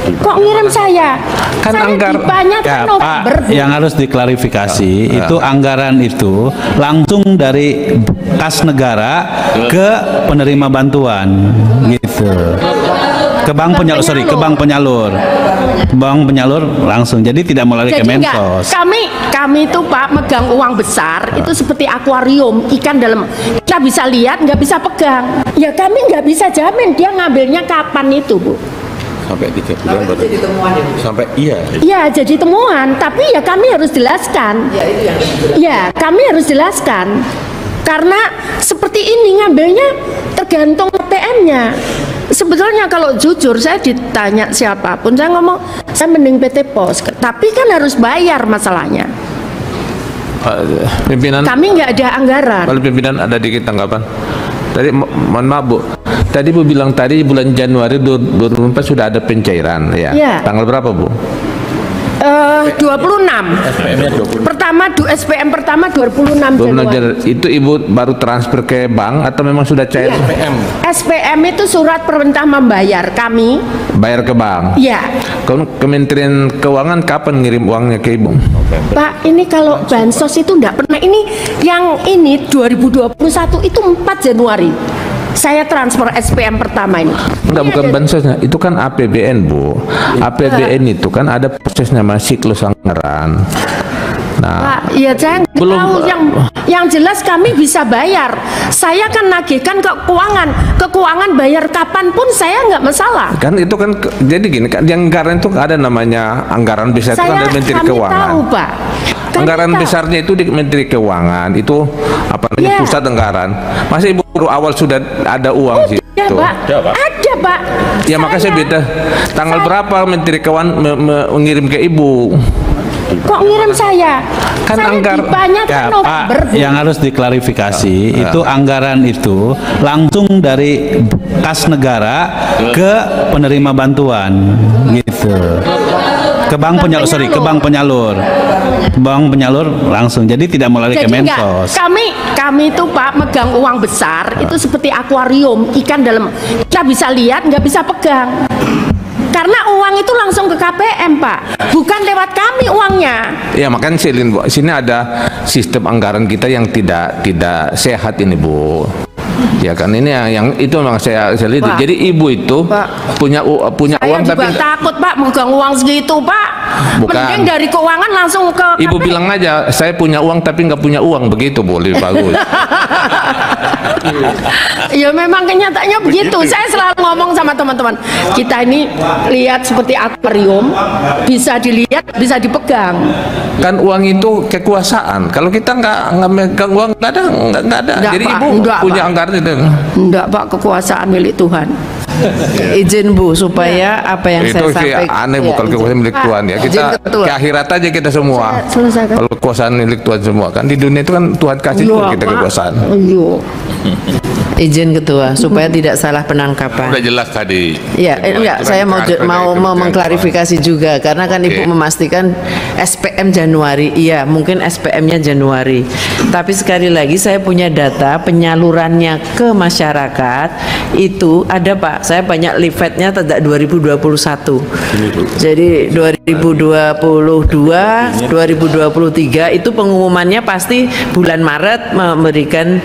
Kok ngirim saya? Kan Saya anggaran ditanyakan Ya, November, Pak, Bu. yang harus diklarifikasi itu anggaran itu langsung dari kas negara ke penerima bantuan gitu. Ke bank penyalur, sorry, ke bank penyalur. Bank penyalur langsung. Jadi tidak melalui Jadi enggak, Kemensos. kami itu Pak megang uang besar itu seperti akuarium ikan dalam, kita bisa lihat nggak bisa pegang. Ya kami nggak bisa jamin dia ngambilnya kapan itu, Bu. Sampai 3 bulan baru. Sampai iya. Ya jadi temuan, tapi ya kami harus jelaskan. Ya kami harus jelaskan. Karena seperti ini ngambilnya tergantung ATM-nya. Sebetulnya kalau jujur saya ditanya siapapun, saya ngomong saya mending PT Pos. Tapi kan harus bayar masalahnya. Pimpinan, Kami nggak ada anggaran. kalau pimpinan ada dikit tanggapan. Tadi mohon maaf Bu. Tadi Bu bilang tadi bulan Januari 2024 sudah ada pencairan ya. Ya. Tanggal berapa Bu? 26. Pertama SPM pertama 26 Januari. Itu Ibu baru transfer ke bank atau memang sudah cair? Iya. SPM itu surat perintah membayar kami. Bayar ke bank. Ya. Kementerian Keuangan kapan ngirim uangnya ke Ibu? Pak, ini kalau bansos itu enggak pernah. Ini yang ini 2021 itu 4 Januari. Saya transfer SPM pertama ini. Enggak, bukan bansosnya, itu kan APBN Bu. APBN itu kan ada prosesnya, masih siklus anggaran. Nah, Pak, ya saya nggak belum- tahu yang jelas kami bisa bayar. Saya kan nagihkan ke keuangan bayar kapanpun saya nggak masalah. kan itu kan jadi gini kan, yang anggaran itu ada namanya anggaran besar itu kan dari Menteri Kami Keuangan. tahu, Pak. Kami Anggaran tahu. besarnya itu di Menteri Keuangan, itu apa namanya, Ya. pusat anggaran. Masa Ibu baru awal sudah ada uang sih? Ya, Pak. Ada, Pak. Ya makanya saya beda. Tanggal berapa Menteri Keuangan mengirim ke Ibu? Kok ngirim saya? Kan saya ditanyakan Ya, November, Pak, Bu. yang harus diklarifikasi itu anggaran itu langsung dari kas negara ke penerima bantuan gitu. Ke bank penyalur, sorry, ke bank penyalur. Bank penyalur langsung. Jadi tidak melalui Jadi enggak, Kemensos. kami itu Pak megang uang besar itu seperti akuarium ikan dalam, kita bisa lihat nggak bisa pegang. Karena uang itu langsung ke KPM Pak, bukan lewat kami uangnya. Ya makanya saya lihat Bu, sini ada sistem anggaran kita yang tidak sehat ini Bu. Ya kan ini yang itu memang saya lihat. Pak. Jadi Ibu itu Pak. punya Saya uang juga tapi takut Pak megang uang segitu Pak. Bukan. Mending dari keuangan langsung ke Ibu KPM. bilang aja saya punya uang tapi nggak punya uang, begitu boleh bagus. Ya memang kenyataannya begitu. Saya selalu ngomong sama teman-teman, kita ini lihat seperti akuarium, bisa dilihat, bisa dipegang. Kan uang itu kekuasaan. Kalau kita nggak megang uang, nggak ada. Enggak, Jadi Pak. Ibu Enggak, punya Pak. anggaran itu. Enggak Pak, kekuasaan milik Tuhan. Izin Bu supaya apa yang Itu saya sih sampaikan. aneh Bu, kalau kekuasaan milik Pak, Tuhan ya. Kita izin ketua. ke akhirat aja kita semua. Saya selesaikan. Kalau kekuasaan milik Tuhan semua kan di dunia itu kan Tuhan kasih Iya, juga kita Pak. kekuasaan. Iya. Izin ketua supaya tidak salah penangkapan. Udah jelas tadi. Ya, enggak, saya mau mengklarifikasi juga karena kan Ibu memastikan SPM Januari. Iya, mungkin SPM-nya Januari. Tapi sekali lagi saya punya data penyalurannya ke masyarakat itu ada Pak. Saya banyak leafletnya sejak 2021. Jadi 2022, 2023 itu pengumumannya pasti bulan Maret memberikan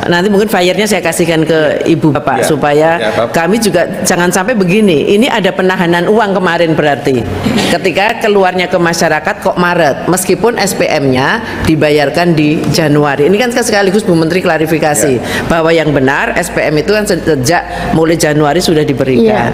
nanti mungkin flyernya saya kasihkan ke Ibu Bapak supaya kami juga jangan sampai begini. Ini ada penahanan uang kemarin berarti ketika keluarnya ke masyarakat kok Maret meskipun SPM-nya dibayarkan di Januari. Ini kan sekaligus Bu Menteri klarifikasi bahwa yang benar SPM itu kan sejak mulai Januari sudah diberikan.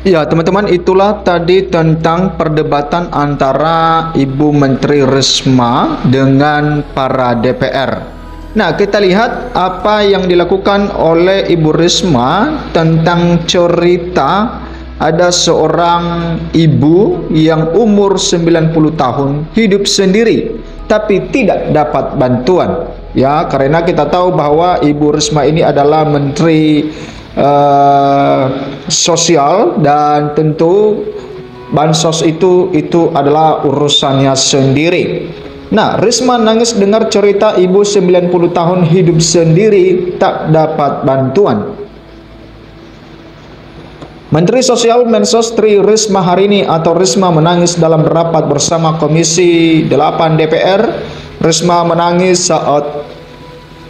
Ya teman-teman, itulah tadi tentang perdebatan antara Ibu Menteri Risma dengan para DPR. Nah, kita lihat apa yang dilakukan oleh Ibu Risma tentang cerita ada seorang ibu yang umur 90 tahun hidup sendiri tapi tidak dapat bantuan. Ya, karena kita tahu bahwa Ibu Risma ini adalah Menteri Sosial dan tentu bansos itu adalah urusannya sendiri. Nah, Risma nangis dengar cerita ibu 90 tahun hidup sendiri tak dapat bantuan. Menteri Sosial Mensos Tri Risma hari ini atau Risma menangis dalam rapat bersama Komisi 8 DPR. Risma menangis saat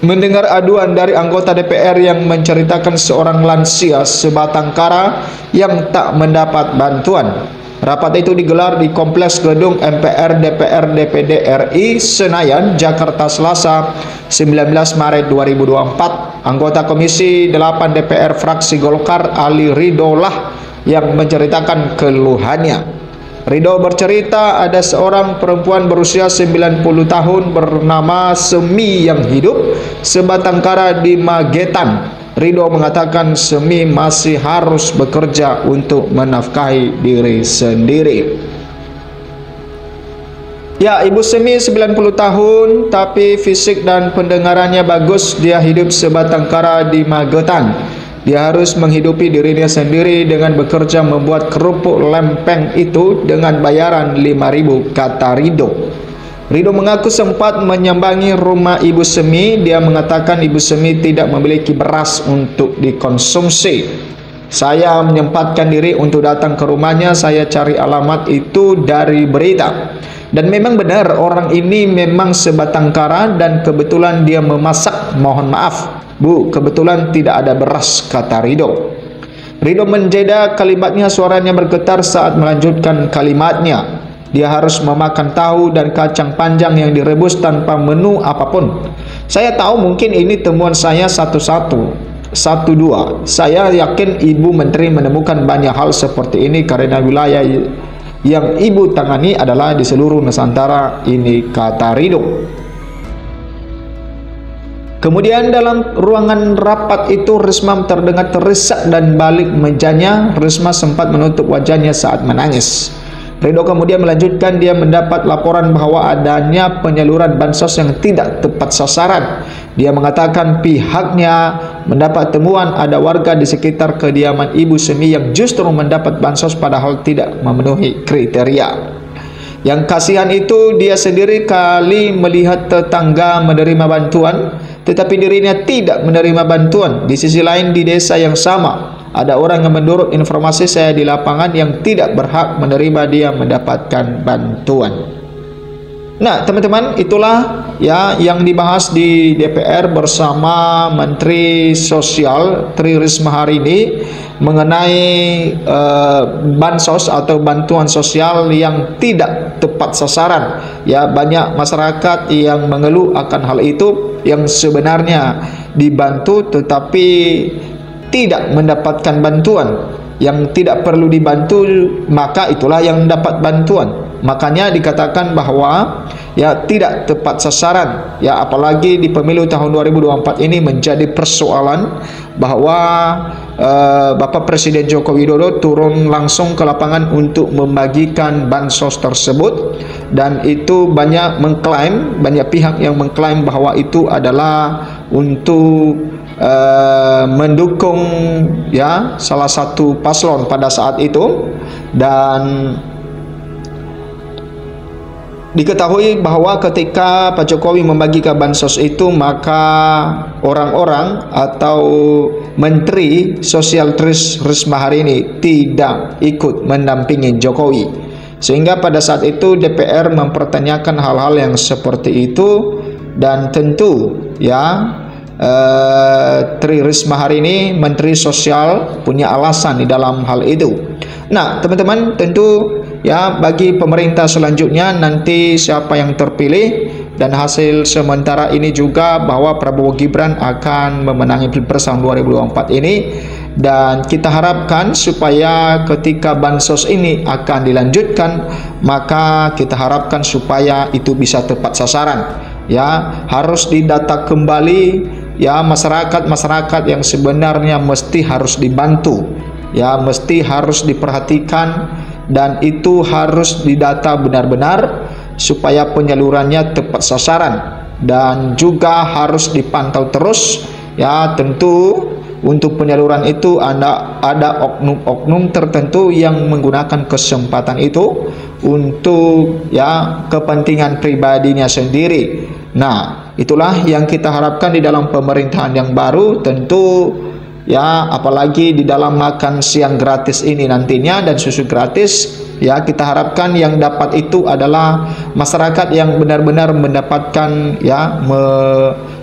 mendengar aduan dari anggota DPR yang menceritakan seorang lansia sebatang kara yang tak mendapat bantuan. Rapat itu digelar di Kompleks Gedung MPR DPR DPD RI Senayan, Jakarta Selasa 19 Maret 2024. Anggota Komisi 8 DPR fraksi Golkar Ali Ridho lah yang menceritakan keluhannya. Ridho bercerita ada seorang perempuan berusia 90 tahun bernama Semi yang hidup sebatang kara di Magetan. Ridho mengatakan Semi masih harus bekerja untuk menafkahi diri sendiri. Ya, Ibu Semi 90 tahun tapi fisik dan pendengarannya bagus. Dia hidup sebatang kara di Magetan. Dia harus menghidupi dirinya sendiri dengan bekerja membuat kerupuk lempeng itu dengan bayaran 5.000, kata Ridho. Ridho mengaku sempat menyambangi rumah Ibu Semi. Dia mengatakan Ibu Semi tidak memiliki beras untuk dikonsumsi. Saya menyempatkan diri untuk datang ke rumahnya. Saya cari alamat itu dari berita. Dan memang benar orang ini memang sebatang kara dan kebetulan dia memasak. Mohon maaf Bu, kebetulan tidak ada beras, kata Ridho. Ridho menjeda kalimatnya, suaranya bergetar saat melanjutkan kalimatnya. Dia harus memakan tahu dan kacang panjang yang direbus tanpa menu apapun. Saya tahu mungkin ini temuan saya satu dua. Saya yakin Ibu Menteri menemukan banyak hal seperti ini karena wilayah yang Ibu tangani adalah di seluruh Nusantara ini, kata Ridho. Kemudian dalam ruangan rapat itu Risma terdengar terisak dan balik mejanya. Risma sempat menutup wajahnya saat menangis. Ridho kemudian melanjutkan dia mendapat laporan bahwa adanya penyaluran bansos yang tidak tepat sasaran. Dia mengatakan pihaknya mendapat temuan ada warga di sekitar kediaman Ibu Semi yang justru mendapat bansos padahal tidak memenuhi kriteria. Yang kasihan itu dia sendiri kali melihat tetangga menerima bantuan tetapi dirinya tidak menerima bantuan. Di sisi lain di desa yang sama ada orang yang menurut informasi saya di lapangan yang tidak berhak menerima dia mendapatkan bantuan. Nah, teman-teman, itulah ya yang dibahas di DPR bersama Menteri Sosial Tri Risma hari ini mengenai bansos atau bantuan sosial yang tidak tepat sasaran. Ya, banyak masyarakat yang mengeluh akan hal itu yang sebenarnya dibantu tetapi tidak mendapatkan bantuan. Yang tidak perlu dibantu maka itulah yang mendapat bantuan. Makanya dikatakan bahwa ya tidak tepat sasaran. Ya, apalagi di pemilu tahun 2024 ini menjadi persoalan bahwa Bapak Presiden Joko Widodo turun langsung ke lapangan untuk membagikan bansos tersebut, dan itu banyak pihak yang mengklaim bahwa itu adalah untuk mendukung ya salah satu paslon pada saat itu. Dan diketahui bahwa ketika Pak Jokowi membagikan bansos itu maka orang-orang atau Menteri Sosial Tri Risma hari ini tidak ikut mendampingi Jokowi, sehingga pada saat itu DPR mempertanyakan hal-hal yang seperti itu. Dan tentu ya Tri Risma hari ini Menteri Sosial punya alasan di dalam hal itu. Nah, teman-teman, tentu ya bagi pemerintah selanjutnya nanti siapa yang terpilih, dan hasil sementara ini juga bahwa Prabowo Gibran akan memenangi Pilpres tahun 2024 ini, dan kita harapkan supaya ketika bansos ini akan dilanjutkan maka kita harapkan supaya itu bisa tepat sasaran. Ya, harus didata kembali ya masyarakat yang sebenarnya mesti harus dibantu, ya mesti harus diperhatikan, dan itu harus didata benar-benar supaya penyalurannya tepat sasaran, dan juga harus dipantau terus. Ya, tentu untuk penyaluran itu ada oknum-oknum tertentu yang menggunakan kesempatan itu untuk ya kepentingan pribadinya sendiri. Nah, itulah yang kita harapkan di dalam pemerintahan yang baru. Tentu ya, apalagi di dalam makan siang gratis ini nantinya dan susu gratis, ya, kita harapkan yang dapat itu adalah masyarakat yang benar-benar mendapatkan, ya,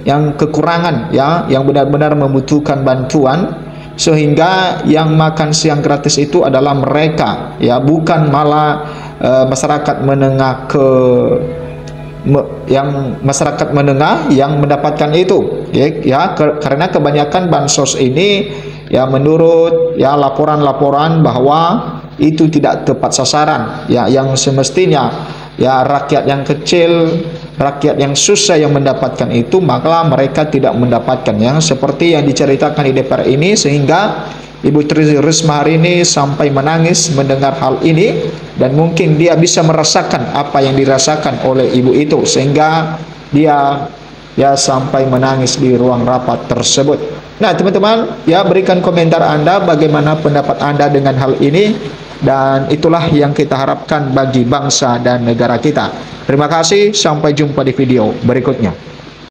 yang kekurangan, ya, yang benar-benar membutuhkan bantuan, sehingga yang makan siang gratis itu adalah mereka, ya, bukan malah masyarakat menengah yang masyarakat menengah yang mendapatkan itu, ya, karena kebanyakan bansos ini, ya, menurut, ya, laporan-laporan bahwa itu tidak tepat sasaran, ya, yang semestinya, ya, rakyat yang kecil, rakyat yang susah yang mendapatkan itu, maka mereka tidak mendapatkan, yang seperti yang diceritakan di DPR ini, sehingga Ibu Tri Risma hari ini sampai menangis mendengar hal ini, dan mungkin dia bisa merasakan apa yang dirasakan oleh ibu itu, sehingga dia, ya, sampai menangis di ruang rapat tersebut. Nah, teman-teman, ya, berikan komentar Anda, bagaimana pendapat Anda dengan hal ini, dan itulah yang kita harapkan bagi bangsa dan negara kita. Terima kasih, sampai jumpa di video berikutnya.